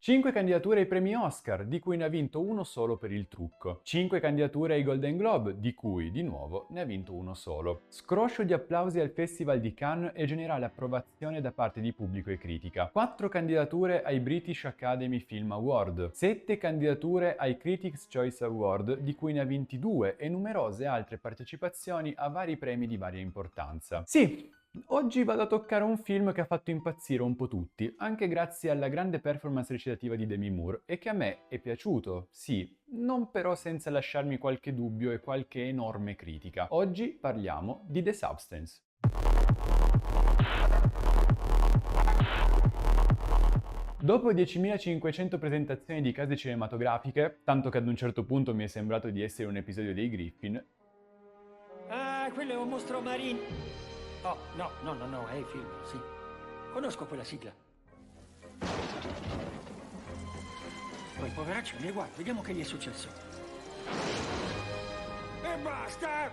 5 candidature ai premi Oscar, di cui ne ha vinto uno solo per il trucco. 5 candidature ai Golden Globe, di cui, di nuovo, ne ha vinto uno solo. Scroscio di applausi al Festival di Cannes e generale approvazione da parte di pubblico e critica. 4 candidature ai British Academy Film Award. 7 candidature ai Critics' Choice Award, di cui ne ha vinti 2, e numerose altre partecipazioni a vari premi di varia importanza. Sì, oggi vado a toccare un film che ha fatto impazzire un po' tutti, anche grazie alla grande performance recitativa di Demi Moore, e che a me è piaciuto, sì, non però senza lasciarmi qualche dubbio e qualche enorme critica. Oggi parliamo di The Substance. Dopo 10.500 presentazioni di case cinematografiche, tanto che ad un certo punto mi è sembrato di essere un episodio dei Griffin. Ah, quello è un mostro marino. Oh, no, è il film, sì. Conosco quella sigla. Quel poveraccio, guarda, vediamo che gli è successo. E basta!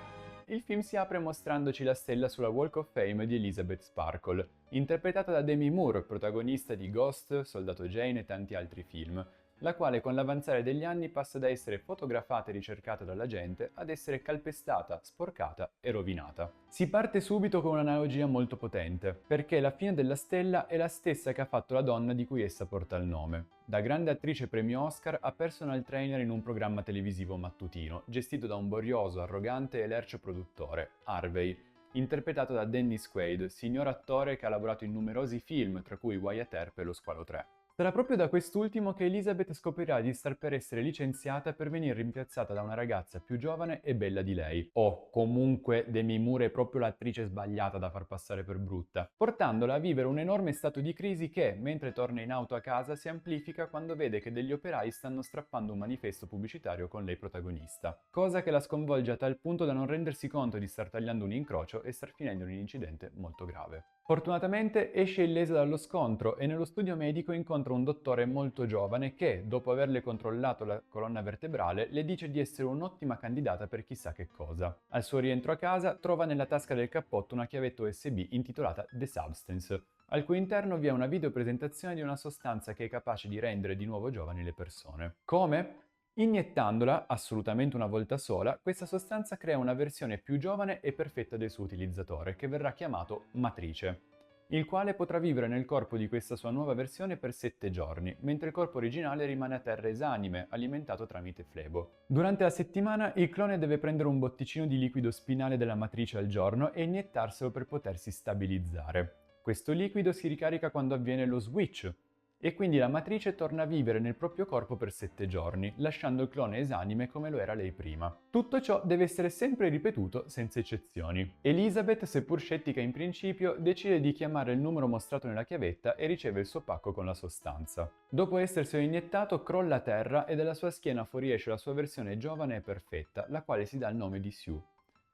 Il film si apre mostrandoci la stella sulla Walk of Fame di Elizabeth Sparkle, interpretata da Demi Moore, protagonista di Ghost, Soldato Jane e tanti altri film, la quale con l'avanzare degli anni passa da essere fotografata e ricercata dalla gente ad essere calpestata, sporcata e rovinata. Si parte subito con un'analogia molto potente, perché la fine della stella è la stessa che ha fatto la donna di cui essa porta il nome. Da grande attrice premio Oscar a personal trainer in un programma televisivo mattutino, gestito da un borioso, arrogante e lercio produttore, Harvey, interpretato da Dennis Quaid, signor attore che ha lavorato in numerosi film, tra cui Wyatt Earp e Lo Squalo 3. Sarà proprio da quest'ultimo che Elizabeth scoprirà di star per essere licenziata per venire rimpiazzata da una ragazza più giovane e bella di lei. O, comunque, Demi Moore è proprio l'attrice sbagliata da far passare per brutta, portandola a vivere un enorme stato di crisi che, mentre torna in auto a casa, si amplifica quando vede che degli operai stanno strappando un manifesto pubblicitario con lei protagonista. Cosa che la sconvolge a tal punto da non rendersi conto di star tagliando un incrocio e star finendo in un incidente molto grave. Fortunatamente esce illesa dallo scontro e nello studio medico incontra un dottore molto giovane che, dopo averle controllato la colonna vertebrale, le dice di essere un'ottima candidata per chissà che cosa. Al suo rientro a casa trova nella tasca del cappotto una chiavetta USB intitolata The Substance, al cui interno vi è una videopresentazione di una sostanza che è capace di rendere di nuovo giovani le persone. Come? Iniettandola, assolutamente una volta sola, questa sostanza crea una versione più giovane e perfetta del suo utilizzatore, che verrà chiamato Matrice, il quale potrà vivere nel corpo di questa sua nuova versione per 7 giorni, mentre il corpo originale rimane a terra esanime, alimentato tramite flebo. Durante la settimana il clone deve prendere un botticino di liquido spinale della matrice al giorno e iniettarselo per potersi stabilizzare. Questo liquido si ricarica quando avviene lo switch, e quindi la matrice torna a vivere nel proprio corpo per 7 giorni, lasciando il clone esanime come lo era lei prima. Tutto ciò deve essere sempre ripetuto senza eccezioni. Elizabeth, seppur scettica in principio, decide di chiamare il numero mostrato nella chiavetta e riceve il suo pacco con la sostanza. Dopo esserselo iniettato, crolla a terra e dalla sua schiena fuoriesce la sua versione giovane e perfetta, la quale si dà il nome di Sue,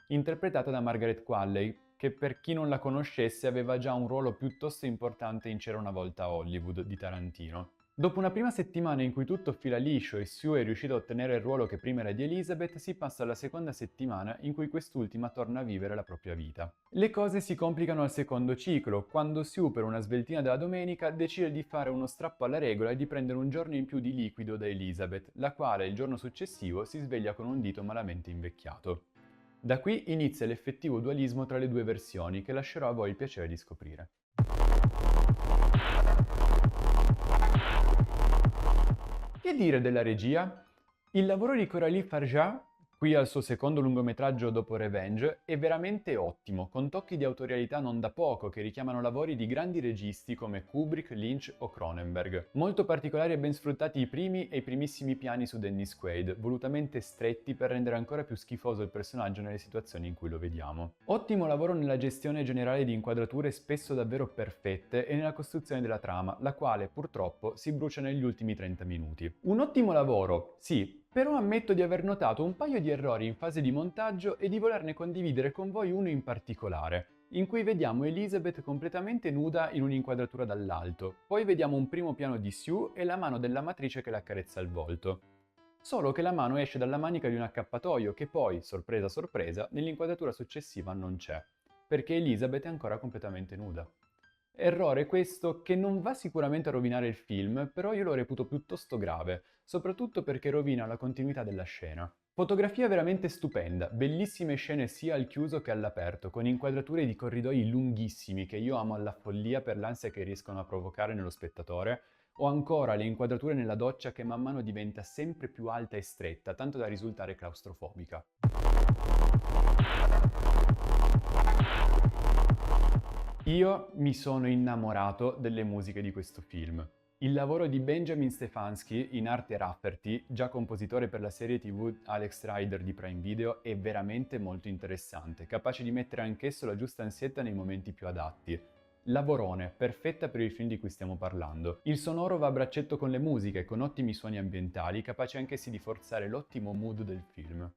interpretata da Margaret Qualley, che per chi non la conoscesse aveva già un ruolo piuttosto importante in C'era una volta a Hollywood di Tarantino. Dopo una prima settimana in cui tutto fila liscio e Sue è riuscita a ottenere il ruolo che prima era di Elizabeth, si passa alla seconda settimana in cui quest'ultima torna a vivere la propria vita. Le cose si complicano al secondo ciclo, quando Sue per una sveltina della domenica decide di fare uno strappo alla regola e di prendere un giorno in più di liquido da Elizabeth, la quale il giorno successivo si sveglia con un dito malamente invecchiato. Da qui inizia l'effettivo dualismo tra le due versioni che lascerò a voi il piacere di scoprire. Che dire della regia? Il lavoro di Coralie Farjat, qui al suo secondo lungometraggio dopo Revenge, è veramente ottimo, con tocchi di autorialità non da poco che richiamano lavori di grandi registi come Kubrick, Lynch o Cronenberg. Molto particolari e ben sfruttati i primi e i primissimi piani su Dennis Quaid, volutamente stretti per rendere ancora più schifoso il personaggio nelle situazioni in cui lo vediamo. Ottimo lavoro nella gestione generale di inquadrature spesso davvero perfette e nella costruzione della trama, la quale purtroppo si brucia negli ultimi 30 minuti. Un ottimo lavoro, sì, però ammetto di aver notato un paio di errori in fase di montaggio e di volerne condividere con voi uno in particolare, in cui vediamo Elizabeth completamente nuda in un'inquadratura dall'alto, poi vediamo un primo piano di Sue e la mano della matrice che le accarezza il volto. Solo che la mano esce dalla manica di un accappatoio che poi, sorpresa sorpresa, nell'inquadratura successiva non c'è, perché Elizabeth è ancora completamente nuda. Errore questo che non va sicuramente a rovinare il film, però io lo reputo piuttosto grave, soprattutto perché rovina la continuità della scena. Fotografia veramente stupenda, bellissime scene sia al chiuso che all'aperto, con inquadrature di corridoi lunghissimi che io amo alla follia per l'ansia che riescono a provocare nello spettatore, o ancora le inquadrature nella doccia che man mano diventa sempre più alta e stretta, tanto da risultare claustrofobica. Io mi sono innamorato delle musiche di questo film. Il lavoro di Benjamin Stefanski in arte Rafferty, già compositore per la serie TV Alex Rider di Prime Video, è veramente molto interessante, capace di mettere anch'esso la giusta ansietta nei momenti più adatti. Lavorone, perfetta per il film di cui stiamo parlando. Il sonoro va a braccetto con le musiche, con ottimi suoni ambientali, capaci anch'essi di forzare l'ottimo mood del film.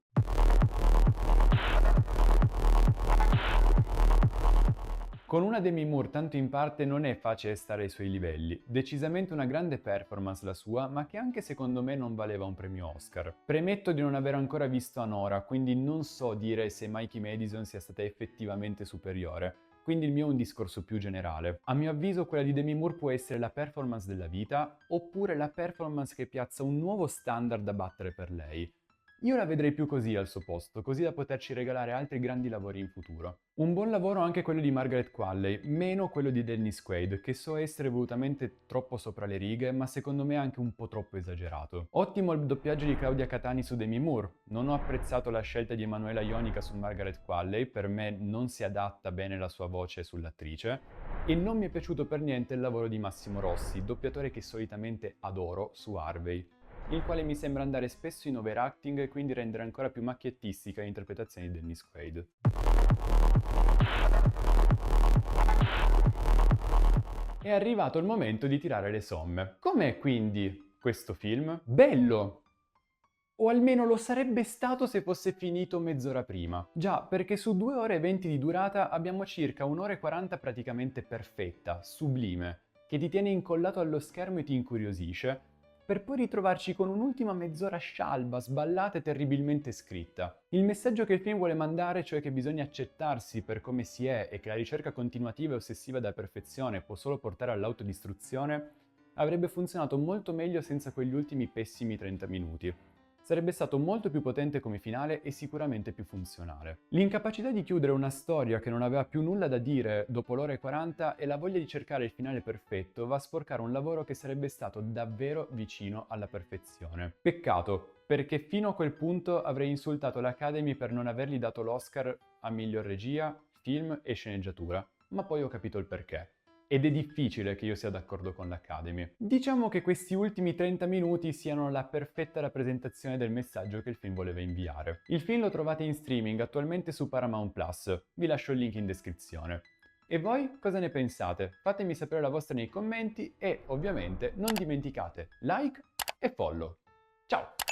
Con una Demi Moore tanto in parte non è facile stare ai suoi livelli. Decisamente una grande performance la sua, ma che anche secondo me non valeva un premio Oscar. Premetto di non aver ancora visto Anora, quindi non so dire se Mikey Madison sia stata effettivamente superiore. Quindi il mio è un discorso più generale. A mio avviso quella di Demi Moore può essere la performance della vita, oppure la performance che piazza un nuovo standard da battere per lei. Io la vedrei più così al suo posto, così da poterci regalare altri grandi lavori in futuro. Un buon lavoro anche quello di Margaret Qualley, meno quello di Dennis Quaid, che so essere volutamente troppo sopra le righe, ma secondo me anche un po' troppo esagerato. Ottimo il doppiaggio di Claudia Catani su Demi Moore. Non ho apprezzato la scelta di Emanuela Ionica su Margaret Qualley, per me non si adatta bene la sua voce sull'attrice. E non mi è piaciuto per niente il lavoro di Massimo Rossi, doppiatore che solitamente adoro, su Harvey, il quale mi sembra andare spesso in overacting e quindi rendere ancora più macchiettistica l'interpretazione di Dennis Quaid. È arrivato il momento di tirare le somme. Com'è quindi questo film? Bello! O almeno lo sarebbe stato se fosse finito mezz'ora prima. Già, perché su 2 ore e 20 di durata abbiamo circa 1 ora e 40 praticamente perfetta, sublime, che ti tiene incollato allo schermo e ti incuriosisce, per poi ritrovarci con un'ultima mezz'ora scialba, sballata e terribilmente scritta. Il messaggio che il film vuole mandare, cioè che bisogna accettarsi per come si è e che la ricerca continuativa e ossessiva della perfezione può solo portare all'autodistruzione, avrebbe funzionato molto meglio senza quegli ultimi pessimi 30 minuti. Sarebbe stato molto più potente come finale e sicuramente più funzionale. L'incapacità di chiudere una storia che non aveva più nulla da dire dopo l'ora e 40 e la voglia di cercare il finale perfetto va a sporcare un lavoro che sarebbe stato davvero vicino alla perfezione. Peccato, perché fino a quel punto avrei insultato l'Academy per non avergli dato l'Oscar a miglior regia, film e sceneggiatura, ma poi ho capito il perché. Ed è difficile che io sia d'accordo con l'Academy. Diciamo che questi ultimi 30 minuti siano la perfetta rappresentazione del messaggio che il film voleva inviare. Il film lo trovate in streaming attualmente su Paramount Plus, vi lascio il link in descrizione. E voi cosa ne pensate? Fatemi sapere la vostra nei commenti e ovviamente non dimenticate like e follow. Ciao!